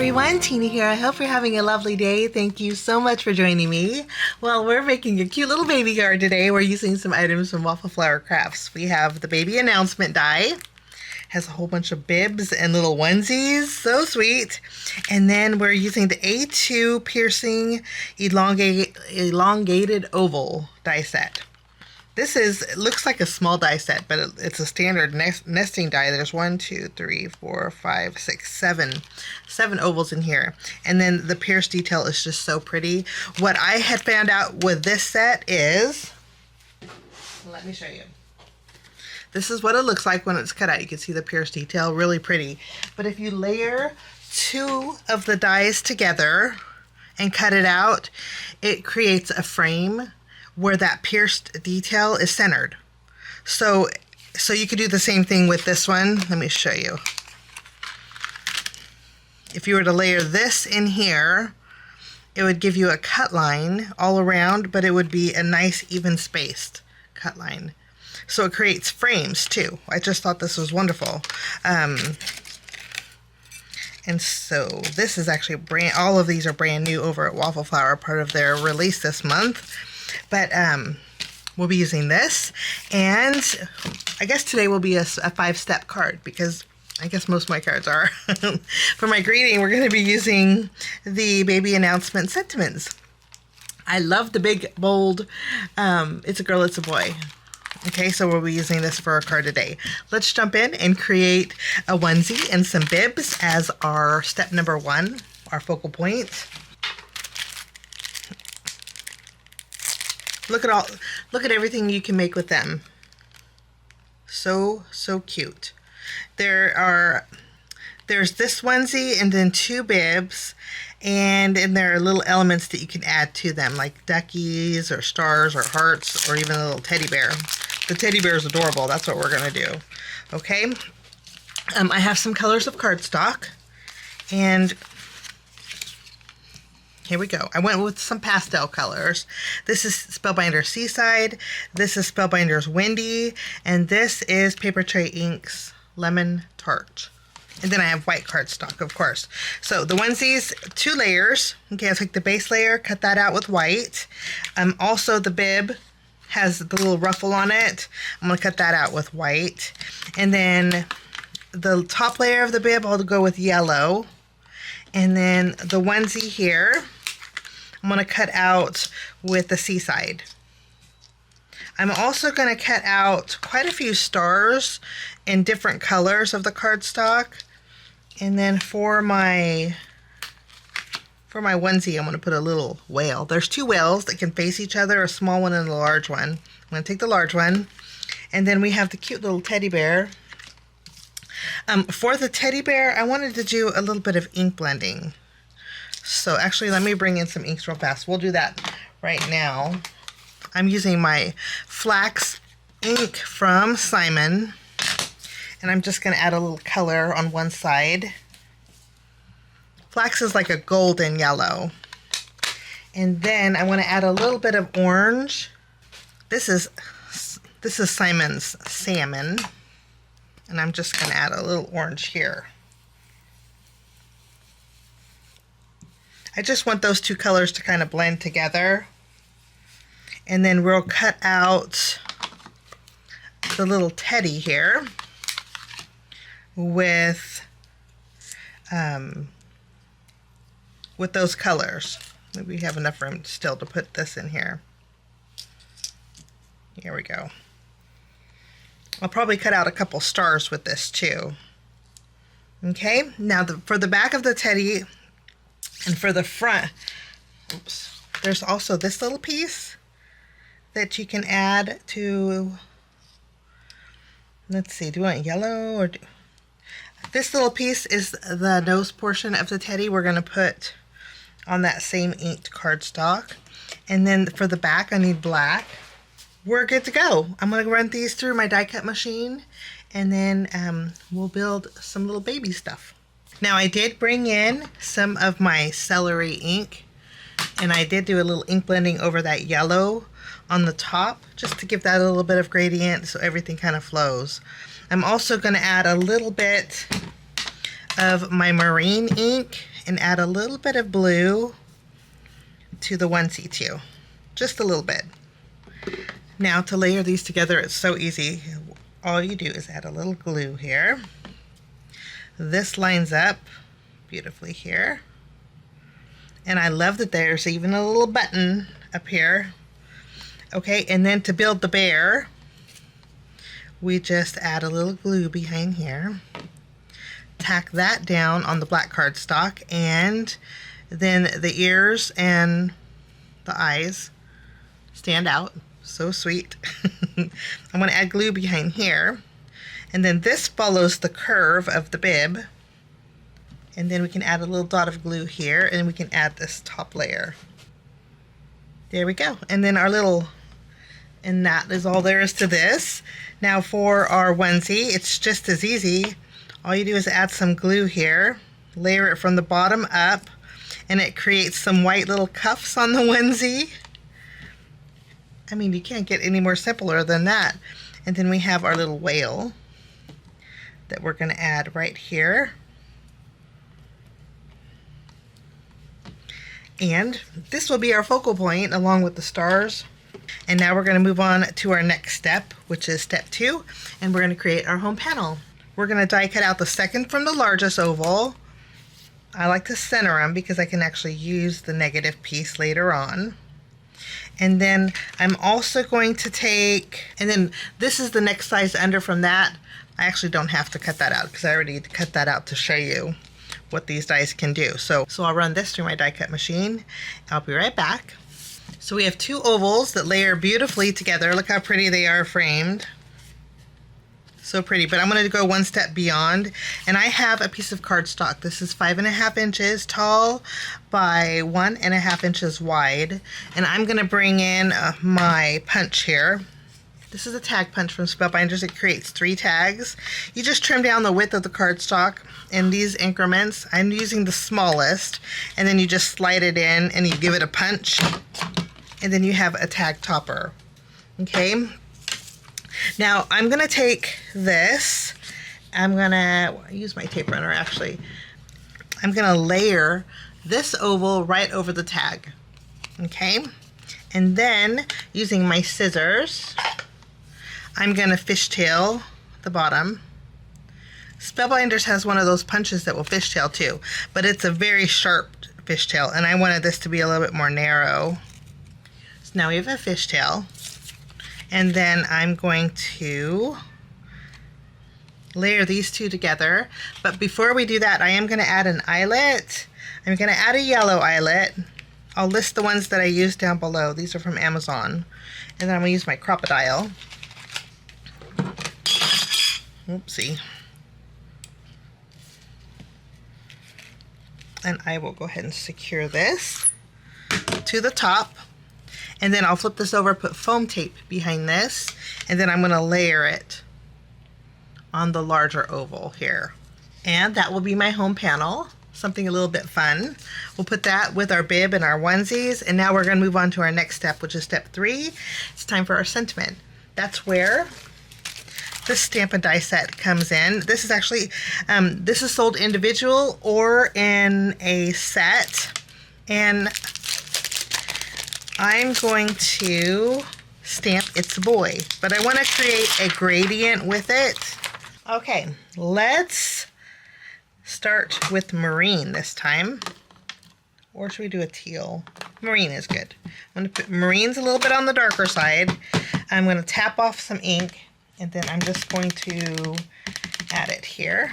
everyone, Tina here. I hope you're having a lovely day. Thank you so much for joining me. Well, we're making a cute little baby card today. We're using some items from Waffle Flower Crafts. We have the baby announcement die. Has a whole bunch of bibs and little onesies. So sweet. And then we're using the A2 piercing elongated oval die set. It looks like a small die set, but it's a standard nesting die. There's 1, 2, 3, 4, 5, 6, 7 ovals in here. And then the pierce detail is just so pretty. What I had found out with this set is, let me show you. This is what it looks like when it's cut out. You can see the pierce detail, really pretty. But if you layer 2 of the dies together and cut it out, it creates a frame where that pierced detail is centered. So you could do the same thing with this one. Let me show you. If you were to layer this in here, it would give you a cut line all around, but it would be a nice even spaced cut line. So it creates frames too. I just thought this was wonderful. And so this is actually all of these are brand new over at Waffle Flower, part of their release this month. But we'll be using this, and I guess today will be a 5-step card, because I guess most of my cards are. For my greeting, we're going to be using the baby announcement sentiments. I love the big, bold, it's a girl, it's a boy. Okay, so we'll be using this for our card today. Let's jump in and create a onesie and some bibs as our step number 1, our focal point. Look at everything you can make with them. So cute. There's this onesie and then 2 bibs, and there are little elements that you can add to them, like duckies or stars or hearts or even a little teddy bear. The teddy bear is adorable. That's what we're gonna do. Okay. I have some colors of cardstock, and here we go. I went with some pastel colors. This is Spellbinders Seaside. This is Spellbinders Windy. And this is Paper Tray Inks Lemon Tart. And then I have white cardstock, of course. So the onesies, 2 layers. Okay, I'll take the base layer, cut that out with white. Also the bib has the little ruffle on it. I'm gonna cut that out with white. And then the top layer of the bib, I'll go with yellow. And then the onesie here, I'm going to cut out with the seaside. I'm also going to cut out quite a few stars in different colors of the cardstock. And then for my onesie, I'm going to put a little whale. There's 2 whales that can face each other, a small one and a large one. I'm going to take the large one. And then we have the cute little teddy bear. For the teddy bear, I wanted to do a little bit of ink blending. So actually, let me bring in some inks real fast. We'll do that right now. I'm using my flax ink from Simon, and I'm just going to add a little color on one side. Flax is like a golden yellow. And then I want to add a little bit of orange. This is Simon's Salmon. And I'm just going to add a little orange here. I just want those 2 colors to kind of blend together. And then we'll cut out the little teddy here with those colors. Maybe we have enough room still to put this in here. Here we go. I'll probably cut out a couple stars with this too. Okay, now for the back of the teddy and for the front, oops, there's also this little piece that you can add to, let's see, do you want yellow or this little piece is the nose portion of the teddy we're going to put on that same inked cardstock. And then for the back, I need black. We're good to go. I'm going to run these through my die cut machine, and then we'll build some little baby stuff. Now I did bring in some of my celery ink, and I did do a little ink blending over that yellow on the top, just to give that a little bit of gradient so everything kind of flows. I'm also going to add a little bit of my marine ink, and add a little bit of blue to the onesie too. Just a little bit. Now to layer these together, it's so easy. All you do is add a little glue here. This lines up beautifully here. And I love that there's even a little button up here. Okay, and then to build the bear, we just add a little glue behind here. Tack that down on the black cardstock, and then the ears and the eyes stand out. So sweet. I'm going to add glue behind here. And then this follows the curve of the bib. And then we can add a little dot of glue here, and we can add this top layer. There we go. And then our little, and that is all there is to this. Now for our onesie, it's just as easy. All you do is add some glue here, layer it from the bottom up, and it creates some white little cuffs on the onesie. I mean, you can't get any more simpler than that. And then we have our little whale that we're going to add right here. And this will be our focal point along with the stars. And now we're going to move on to our next step, which is step 2, and we're going to create our home panel. We're going to die cut out the second from the largest oval. I like to center them because I can actually use the negative piece later on. And then I'm also going to take, and then this is the next size under from that. I actually don't have to cut that out because I already cut that out to show you what these dies can do. So I'll run this through my die cut machine. I'll be right back. So we have 2 ovals that layer beautifully together. Look how pretty they are framed. So pretty, but I'm going to go one step beyond, and I have a piece of cardstock. This is 5.5 inches tall by 1.5 inches wide, and I'm going to bring in my punch here. This is a tag punch from Spellbinders. It creates 3 tags. You just trim down the width of the cardstock in these increments. I'm using the smallest, and then you just slide it in and you give it a punch, and then you have a tag topper. Okay. Now I'm going to take this, I'm going to use my tape runner actually. I'm going to layer this oval right over the tag. Okay, and then using my scissors, I'm going to fishtail the bottom. Spellbinders has one of those punches that will fishtail too, but it's a very sharp fishtail, and I wanted this to be a little bit more narrow. So now we have a fishtail. And then I'm going to layer these 2 together. But before we do that, I am going to add an eyelet. I'm going to add a yellow eyelet. I'll list the ones that I used down below. These are from Amazon. And then I'm going to use my crocodile. Oopsie. And I will go ahead and secure this to the top. And then I'll flip this over, put foam tape behind this, and then I'm going to layer it on the larger oval here. And that will be my home panel, something a little bit fun. We'll put that with our bib and our onesies, and now we're going to move on to our next step, which is step 3. It's time for our sentiment. That's where this Stampin' Die set comes in. This is actually, this is sold individual or in a set, and I'm going to stamp It's a Boy, but I want to create a gradient with it. Okay, let's start with marine this time. Or should we do a teal? Marine is good. I'm going to put marine's a little bit on the darker side. I'm going to tap off some ink, and then I'm just going to add it here.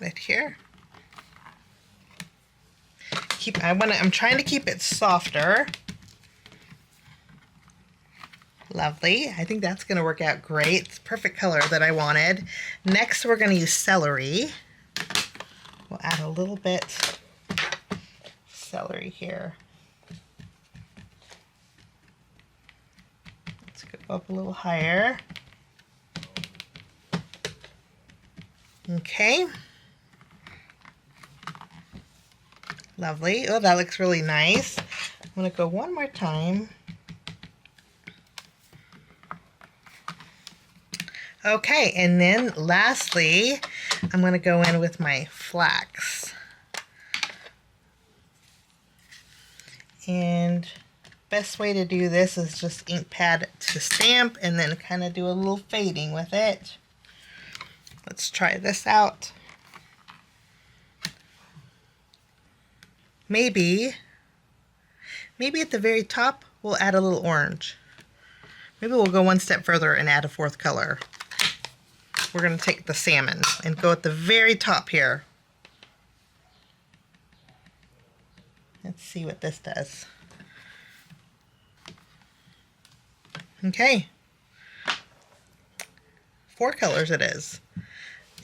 It here. I'm trying to keep it softer. Lovely. I think that's going to work out great. It's the perfect color that I wanted. Next, we're going to use celery. We'll add a little bit of celery here. Let's go up a little higher. Okay. Lovely. Oh, that looks really nice. I'm going to go one more time. Okay, and then lastly, I'm going to go in with my flax. And best way to do this is just ink pad to stamp and then kind of do a little fading with it. Let's try this out. Maybe at the very top we'll add a little orange. Maybe we'll go one step further and add a fourth color. We're going to take the salmon and go at the very top here. Let's see what this does. Okay. 4 colors it is.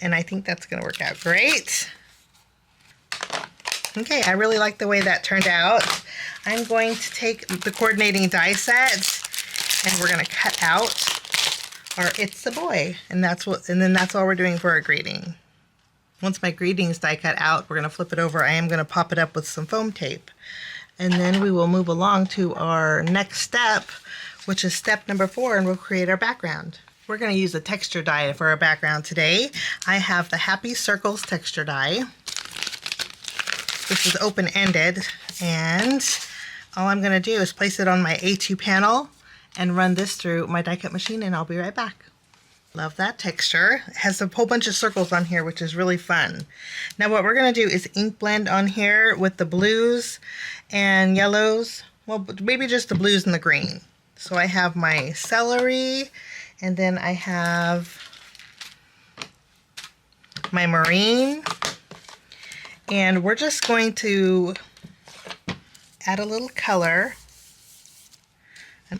And I think that's going to work out great. Okay, I really like the way that turned out. I'm going to take the coordinating die set and we're going to cut out our It's a Boy. And then that's all we're doing for our greeting. Once my greetings die cut out, we're going to flip it over. I am going to pop it up with some foam tape. And then we will move along to our next step, which is step number 4, and we'll create our background. We're going to use a texture die for our background today. I have the Happy Circles texture die. This is open-ended, and all I'm going to do is place it on my A2 panel and run this through my die cut machine, and I'll be right back. Love that texture. It has a whole bunch of circles on here, which is really fun. Now what we're going to do is ink blend on here with the blues and yellows. Well, maybe just the blues and the green. So I have my celery, and then I have my marine. And we're just going to add a little color.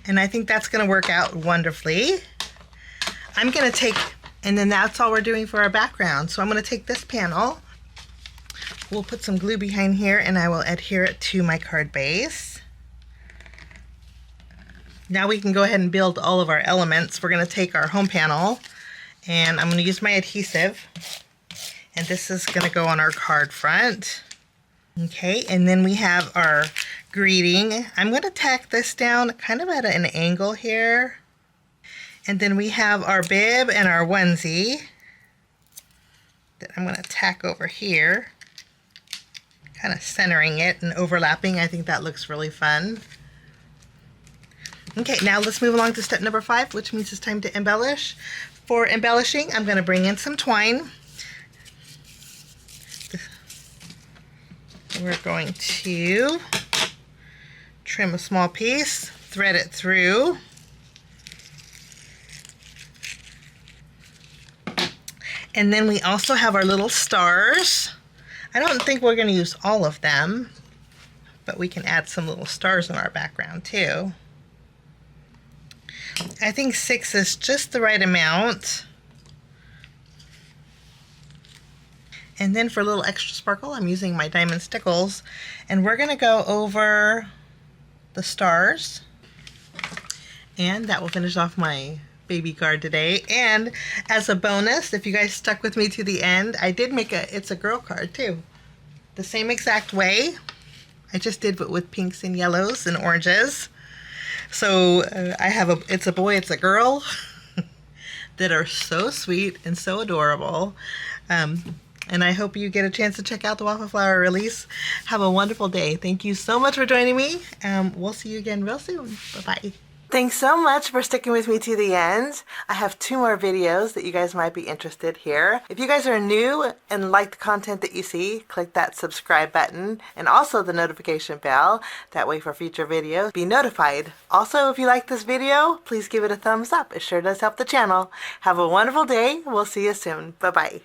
And I think that's going to work out wonderfully. I'm going to take, and then that's all we're doing for our background. So I'm going to take this panel. We'll put some glue behind here and I will adhere it to my card base. Now we can go ahead and build all of our elements. We're going to take our home panel and I'm going to use my adhesive. And this is going to go on our card front. Okay, and then we have our greeting. I'm going to tack this down kind of at an angle here. And then we have our bib and our onesie that I'm going to tack over here. Kind of centering it and overlapping. I think that looks really fun. Okay, now let's move along to step number 5, which means it's time to embellish. For embellishing, I'm going to bring in some twine. We're going to trim a small piece, thread it through. And then we also have our little stars. I don't think we're going to use all of them, but we can add some little stars in our background too. I think 6 is just the right amount. And then for a little extra sparkle, I'm using my diamond Stickles, and we're going to go over the stars. And that will finish off my baby card today. And as a bonus, if you guys stuck with me to the end, I did make a It's a Girl card too. The same exact way. I just did it with pinks and yellows and oranges. So I have a It's a Boy, It's a Girl that are so sweet and so adorable. And I hope you get a chance to check out the Waffle Flower release. Have a wonderful day. Thank you so much for joining me. We'll see you again real soon. Bye-bye. Thanks so much for sticking with me to the end. I have 2 more videos that you guys might be interested here. If you guys are new and like the content that you see, click that subscribe button and also the notification bell. That way for future videos, be notified. Also, if you like this video, please give it a thumbs up. It sure does help the channel. Have a wonderful day. We'll see you soon. Bye-bye.